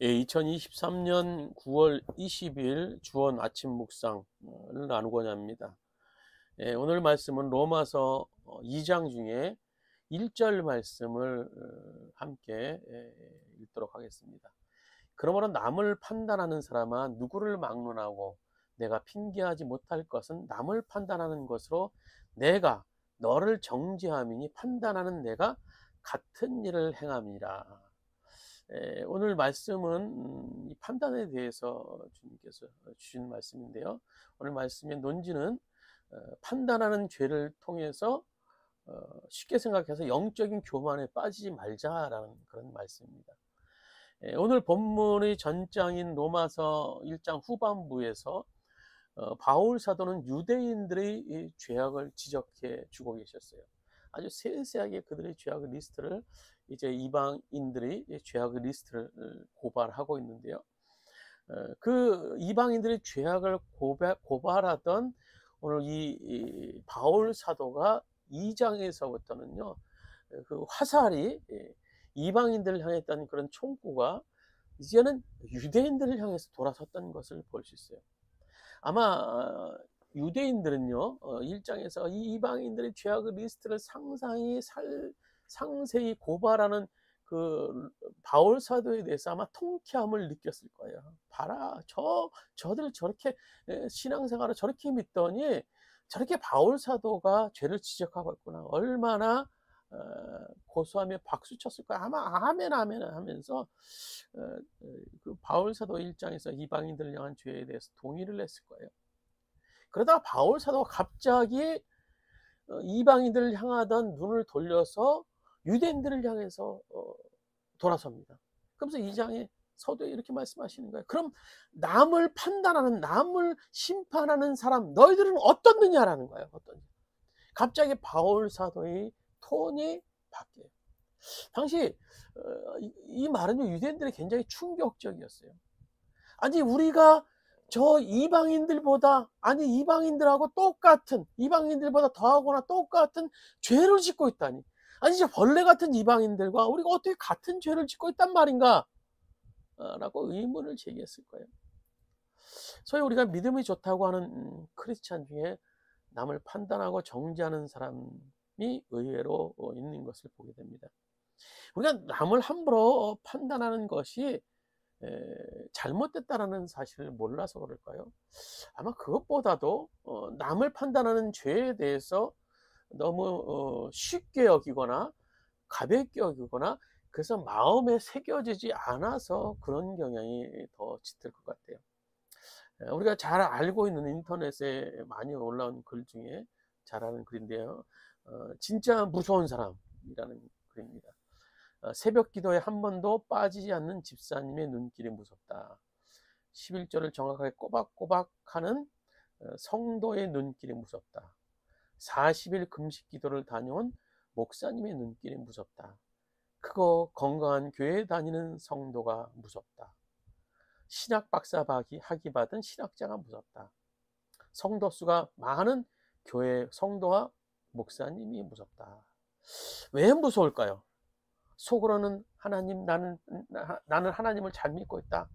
예, 2023년 9월 20일 주원 아침 묵상을 나누고자 합니다. 예, 오늘 말씀은 로마서 2장 중에 1절 말씀을 함께 읽도록 하겠습니다. 그러므로 남을 판단하는 사람아 누구를 막론하고 내가 핑계하지 못할 것은 남을 판단하는 것으로 내가 너를 정죄함이니 판단하는 내가 같은 일을 행함이라. 오늘 말씀은 이 판단에 대해서 주님께서 주신 말씀인데요. 오늘 말씀의 논지는 판단하는 죄를 통해서 쉽게 생각해서 영적인 교만에 빠지지 말자라는 그런 말씀입니다. 오늘 본문의 전장인 로마서 1장 후반부에서 바울 사도는 유대인들의 이 죄악을 지적해 주고 계셨어요. 아주 세세하게 그들의 죄악의 리스트를 이제 이방인들의 죄악의 리스트를 고발하고 있는데요. 그 이방인들의 죄악을 고발하던 오늘 이 바울 사도가 2장에서부터는요, 그 화살이 이방인들을 향했던 그런 총구가 이제는 유대인들을 향해서 돌아섰던 것을 볼 수 있어요. 아마 유대인들은요, 1장에서 이 이방인들의 죄악의 리스트를 상세히 고발하는 그 바울 사도에 대해서 아마 통쾌함을 느꼈을 거예요. 봐라, 저들 저렇게 신앙생활을 저렇게 믿더니 저렇게 바울 사도가 죄를 지적하고 있구나. 얼마나 고소하며 박수 쳤을 거야. 아마 아멘 아멘 하면서 그 바울 사도 1장에서 이방인들을 향한 죄에 대해서 동의를 했을 거예요. 그러다가 바울 사도가 갑자기 이방인들을 향하던 눈을 돌려서 유대인들을 향해서 돌아섭니다. 그러면서 2장에 서두에 이렇게 말씀하시는 거예요. 그럼 남을 판단하는, 남을 심판하는 사람 너희들은 어떻느냐라는 거예요. 어떠냐. 갑자기 바울 사도의 톤이 바뀌어요. 당시 이 말은 유대인들이 굉장히 충격적이었어요. 아니 우리가 저 이방인들보다, 아니 이방인들하고 똑같은, 이방인들보다 더하거나 똑같은 죄를 짓고 있다니, 아니 저 벌레 같은 이방인들과 우리가 어떻게 같은 죄를 짓고 있단 말인가 라고 의문을 제기했을 거예요. 소위 우리가 믿음이 좋다고 하는 크리스찬 중에 남을 판단하고 정죄하는 사람이 의외로 있는 것을 보게 됩니다. 우리가 남을 함부로 판단하는 것이 잘못됐다라는 사실을 몰라서 그럴까요? 아마 그것보다도 남을 판단하는 죄에 대해서 너무 쉽게 여기거나 가볍게 여기거나, 그래서 마음에 새겨지지 않아서 그런 경향이 더 짙을 것 같아요. 우리가 잘 알고 있는 인터넷에 많이 올라온 글 중에 잘 아는 글인데요. 진짜 무서운 사람이라는 글입니다. 새벽 기도에 한 번도 빠지지 않는 집사님의 눈길이 무섭다. 11절을 정확하게 꼬박꼬박 하는 성도의 눈길이 무섭다. 40일 금식 기도를 다녀온 목사님의 눈길이 무섭다. 크고 건강한 교회 다니는 성도가 무섭다. 신학 박사 학위 받은 신학자가 무섭다. 성도 수가 많은 교회 성도와 목사님이 무섭다. 왜 무서울까요? 속으로는 하나님, 나는 하나님을 잘 믿고 있다.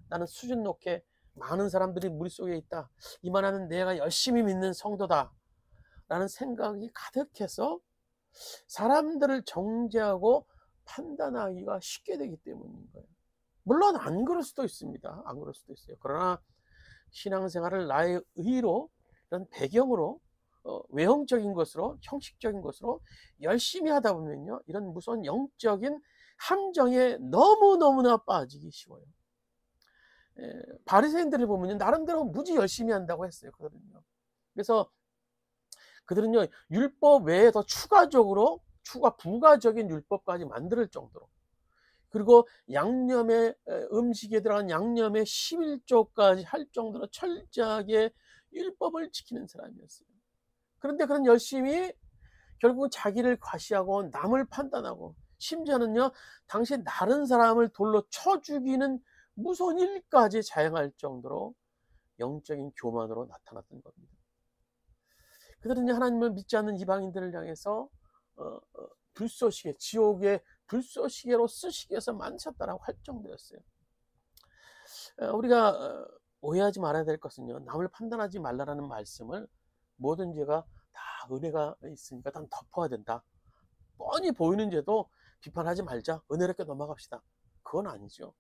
나는 수준 높게 많은 사람들이 머릿속에 있다. 이만하면 내가 열심히 믿는 성도다. 라는 생각이 가득해서 사람들을 정죄하고 판단하기가 쉽게 되기 때문인 거예요. 물론 안 그럴 수도 있습니다. 안 그럴 수도 있어요. 그러나 신앙생활을 나의 의로, 이런 배경으로, 외형적인 것으로, 형식적인 것으로 열심히 하다 보면요, 이런 무서운 영적인 함정에 너무너무나 빠지기 쉬워요. 바리새인들을 보면 나름대로 무지 열심히 한다고 했어요. 그들은요. 그래서 그들은요, 율법 외에 더 부가적인 율법까지 만들 정도로, 그리고 양념에, 음식에 들어간 양념의 11조까지 할 정도로 철저하게 율법을 지키는 사람이었어요. 그런데 그런 열심히 결국은 자기를 과시하고 남을 판단하고, 심지어는요, 당시 다른 사람을 돌로 쳐 죽이는 무서운 일까지 자행할 정도로 영적인 교만으로 나타났던 겁니다. 그들은 하나님을 믿지 않는 이방인들을 향해서 불쏘시개, 지옥의 불쏘시개로 쓰시기 위해서 만드셨다라고 할 정도였어요. 우리가 오해하지 말아야 될 것은요. 남을 판단하지 말라라는 말씀을 모든 죄가 다 은혜가 있으니까 다 덮어야 된다. 뻔히 보이는 죄도 비판하지 말자. 은혜롭게 넘어갑시다. 그건 아니죠.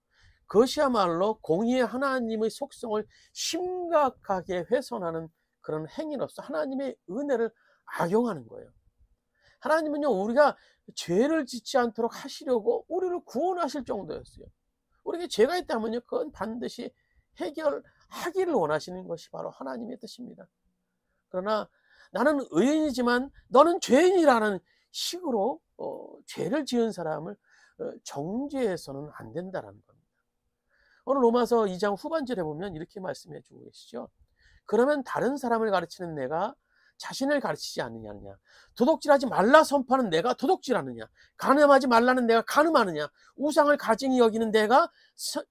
그것이야말로 공의의 하나님의 속성을 심각하게 훼손하는 그런 행위로서 하나님의 은혜를 악용하는 거예요. 하나님은요, 우리가 죄를 짓지 않도록 하시려고 우리를 구원하실 정도였어요. 우리에게 죄가 있다면요, 그건 반드시 해결하기를 원하시는 것이 바로 하나님의 뜻입니다. 그러나 나는 의인이지만 너는 죄인이라는 식으로 죄를 지은 사람을 정죄해서는 안 된다는 겁니다. 오늘 로마서 2장 후반절에 보면 이렇게 말씀해 주고 계시죠. 그러면 다른 사람을 가르치는 내가 자신을 가르치지 않느냐. 도둑질하지 말라 선포하는 내가 도둑질하느냐. 간음하지 말라는 내가 간음하느냐. 우상을 가증히 여기는 내가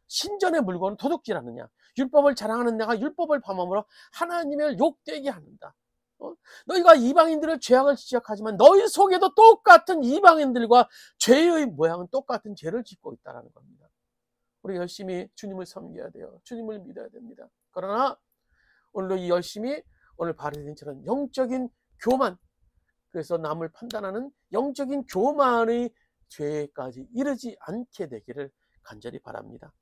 신전의 물건을 도둑질하느냐. 율법을 자랑하는 내가 율법을 범함으로 하나님을 욕되게 하는다. 너희가 이방인들의 죄악을 지적하지만 너희 속에도 똑같은 이방인들과 죄의 모양은 똑같은 죄를 짓고 있다는 겁니다. 우리 열심히 주님을 섬겨야 돼요. 주님을 믿어야 됩니다. 그러나 오늘도 이 열심히 오늘 바리새인처럼 영적인 교만, 그래서 남을 판단하는 영적인 교만의 죄까지 이르지 않게 되기를 간절히 바랍니다.